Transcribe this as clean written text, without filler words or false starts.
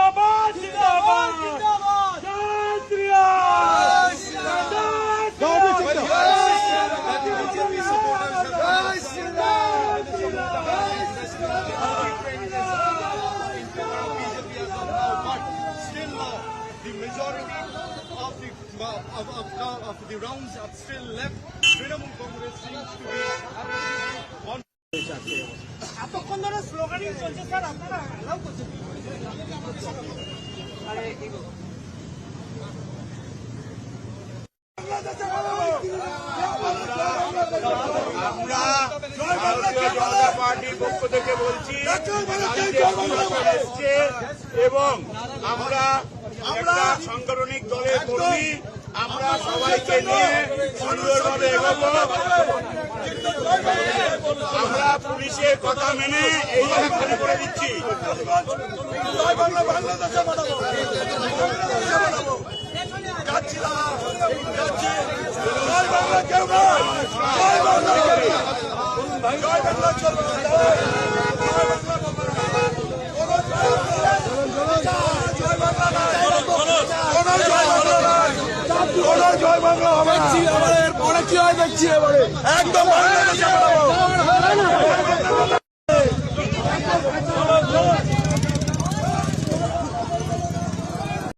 जिंदाबाद जिंदाबाद जिंदाबाद जय श्री राम बीजेपी supporters जय Shri Ram in favor of BJP as of now, but still the majority of the rounds are still left. Trinamool Congress seems to be on. এতক্ষণ ধরে sloganing চলছে sir আপনারা অ্যালাউ করছেন আমরা ভারতীয় জনতা পার্টির পক্ষ থেকে বলছি এবং আমরা একটা সাংগঠনিক দলের কর্মী, আমরা সবাইকে নিয়ে সুন্দরভাবে এগোবো। আমরা পুলিশের কথা মেনে এই জায়গা খালি করে দিচ্ছি। জয় বাংলা হবে, পরে কি হয় দেখছি এবারে একদম বাংলাদেশে